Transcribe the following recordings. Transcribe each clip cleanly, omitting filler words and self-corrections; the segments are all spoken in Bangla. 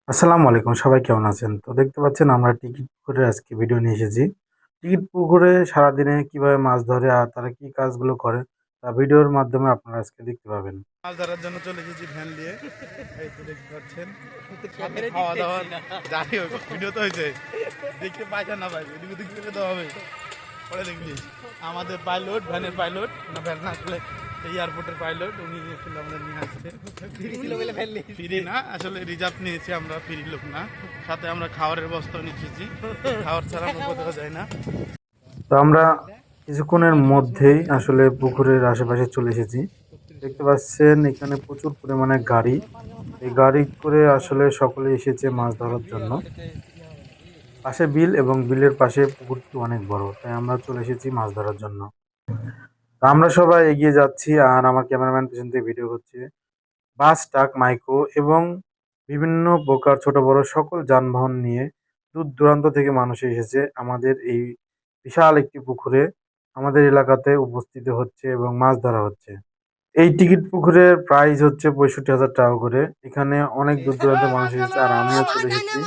আসসালামু আলাইকুম, সবাই কেমন আছেন? তো দেখতে পাচ্ছেন আমরা টিকিট পুকুরে আজকে ভিডিও নিয়ে এসেছি। টিকিট পুকুরে সারাদিনে কিভাবে মাছ ধরে আর তারা কি কাজগুলো করে তা ভিডিওর মাধ্যমে আপনারা আজকে দেখতে পাবেন। মাছ ধরার জন্য চলে এসেছি ভ্যান দিয়ে। এই তো দেখতে পাচ্ছেন খাওয়া দাওয়া যাই হোক ভিডিও তো হয়েছে, দেখতে পাইছে না ভাই, এদিকে দেখতে তো হবে। পরে দেখবি আমাদের পাইলট, ভ্যানের পাইলট না, ভ্যান না আসলে এয়ারপোর্টের পাইলট, উনি আসলে আমাদের নিয়ে আসছে। ফ্রি না, আসলে রিজার্ভ নিয়েছি আমরা, ফ্রি লোক না। সাথে আমরা খাবারের বস্তাও নিয়ে এসেছি, খাবার ছাড়া আমরা কোথাও যাই না। তো আমরা কিছুক্ষণের মধ্যেই আসলে পুকুরের আশেপাশে চলে এসেছি। দেখতে পাচ্ছেন এখানে প্রচুর পরিমাণে গাড়ি। এই গাড়ি করে আসলে সকলে এসেছে মাছ ধরার জন্য। পাশে বিল এবং বিলের পাশে পুকুরটি অনেক বড়, তাই আমরা চলে এসেছি মাছ ধরার জন্য। তো আমরা সবাই এগিয়ে যাচ্ছি আর আমার ক্যামেরাম্যান পেছন থেকে ভিডিও করছে। বাস, ট্রাক, মাইক্রো এবং বিভিন্ন প্রকার ছোট বড় সকল যানবাহন নিয়ে দূর দূরান্ত থেকে মানুষ এসেছে আমাদের এই বিশাল একটি পুকুরে আমাদের এলাকাতে উপস্থিত হচ্ছে এবং মাছ ধরা হচ্ছে। এই টিকিট পুকুরের প্রাইস হচ্ছে ৬৫,০০০ টাকা করে। এখানে অনেক দূর দূরান্তের মানুষ এসেছে আর আমিও চলে এসেছি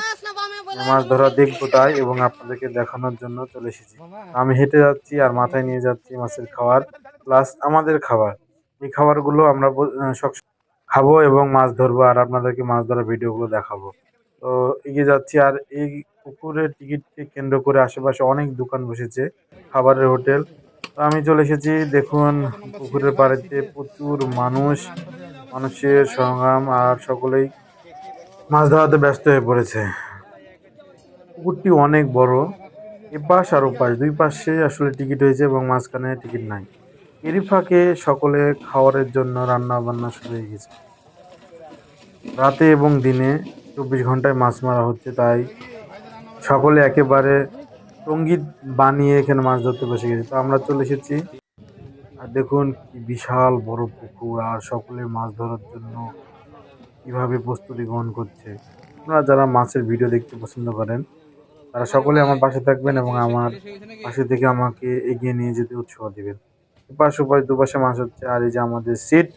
মাছ ধরা দেখবো তাই, এবং আপনাদেরকে দেখানোর জন্য চলে এসেছি। আমি হেঁটে যাচ্ছি আর মাথায় নিয়ে যাচ্ছি মাছের খাবার প্লাস আমাদের খাবার। এই খাবারগুলো আমরা সব খাবো এবং মাছ ধরবো আর আপনাদেরকে মাছ ধরার ভিডিওগুলো দেখাবো। তো এগিয়ে যাচ্ছি আর এই পুকুরের টিকিটকে কেন্দ্র করে আশেপাশে অনেক দোকান বসেছে, খাবারের হোটেল। তো আমি চলে এসেছি, দেখুন পুকুরের পাড়েতে প্রচুর মানুষ, মানুষের সমাগম আর সকলেই মাছ ধরাতে ব্যস্ত হয়ে পড়েছে। পুকুরটি অনেক বড়, এপাশ আর ওপাশ দুই পাশে আসলে টিকিট হয়েছে এবং মাঝখানে টিকিট নাই। এরই ফাঁকে সকলে খাবারের জন্য রান্না বান্না শুরু হয়ে গেছে। রাতে এবং দিনে ২৪ ঘন্টায় মাছ মারা হচ্ছে, তাই সকলে একেবারে সঙ্গীত বানিয়ে এখানে মাছ ধরতে বসে গেছে। তো আমরা চলে এসেছি আর দেখুন কি বিশাল বড় পুকুর আর সকলে মাছ ধরার জন্য কিভাবে প্রস্তুতি গ্রহণ করছে। আপনারা যারা মাছের ভিডিও দেখতে পছন্দ করেন তারা সকলে আমার পাশে থাকবেন এবং আমার পাশে থেকে আমাকে এগিয়ে নিয়ে যেতে উৎসাহ দিবেন। এপাশ ওপাশ দুপাশে মাছ হচ্ছে আর এই যে আমাদের সিট,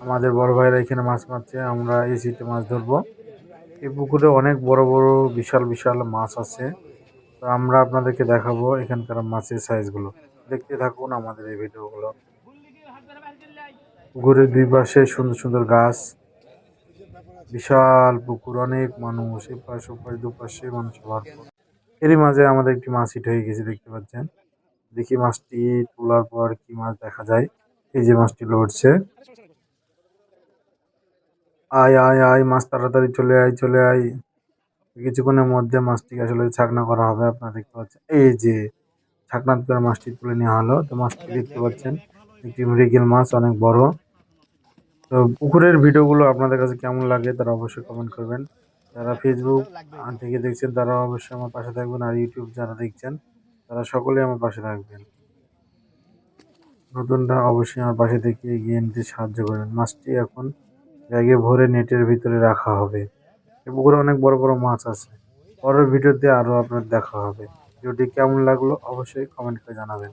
আমাদের বড় ভাইরা এখানে মাছ মারছে, আমরা এই সিটে মাছ ধরবো। এই পুকুরে অনেক বড় বড় বিশাল বিশাল মাছ আছে। তো আমরা আপনাদেরকে দেখাবো এখানকার মাছের সাইজগুলো। দেখতে থাকুন আমাদের এই ভিডিওগুলো। পুকুরের দুই পাশে সুন্দর সুন্দর গাছ, বিশাল পুকুর, অনেক মানুষ, এপাশ ওপাশ দুপাশে মানুষ ভরপুর। এরই মাঝে আমাদের একটি মাছ হিট হয়ে গেছে, দেখতে পাচ্ছেন। দেখি মাছটি তোলার পর কি মাছ দেখা যায়। এই যে মাছটি লড়ছে। আয় আয় আয় মাছ, তাড়াতাড়ি চলে আয় চলে আয়। কিছুক্ষণের মধ্যে মাছটিকে আসলে ছাকনা করা হবে, আপনারা দেখতে পাচ্ছেন। এই যে ছাকনা করে মাছটি তুলে নেওয়া হলো। তো মাছটি দেখতে পাচ্ছেন একটি মৃগেল মাছ, অনেক বড়। তো পুকুরের ভিডিওগুলো আপনাদের কাছে কেমন লাগে তারা অবশ্যই কমেন্ট করবেন। যারা ফেসবুক থেকে দেখছেন তারা অবশ্যই আমার পাশে থাকবেন, আর ইউটিউব যারা দেখছেন তারা সকলেই আমার পাশে থাকবেন। নতুনরা অবশ্যই আমার পাশে থেকে এগিয়ে নিতে সাহায্য করবেন। মাছটি এখন ব্যাগে ভরে নেটের ভিতরে রাখা হবে। এই পুকুরে অনেক বড় বড় মাছ আছে। পরের ভিডিওতে আরো আপনার দেখা হবে। ভিডিওটি কেমন লাগলো অবশ্যই কমেন্ট করে জানাবেন।